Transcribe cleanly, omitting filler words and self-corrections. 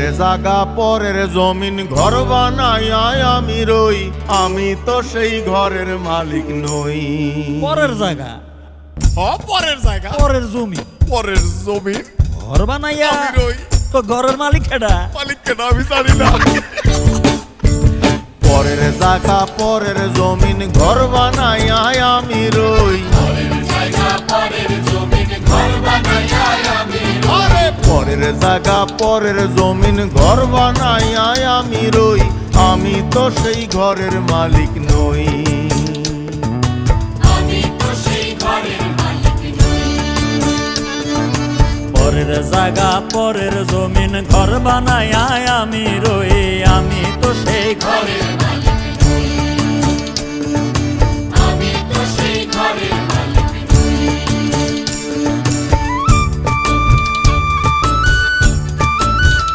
পরের জায়গা পরের জমিন ঘর বানাইয়া আমি রই, আমি তো সেই ঘরের মালিক নই। পরের জায়গা, পরের জায়গা, পরের জমি, পরের জমি, ঘর বানাইয়া আমি রই। তো ঘরের মালিক কেডা? মালিক কেন আমি জানি না। পরের জায়গা পরের জমিন ঘর বানাইয়া আমি রই, আরে পরের জায়গা পরের জমিন ঘর বানাইয়া আমি রই, আমি তো সেই ঘরের মালিক নই। পরের জায়গা পরের জমিন ঘর বানাইয়া আমি রই, আমি তো সেই ঘরের মালিক।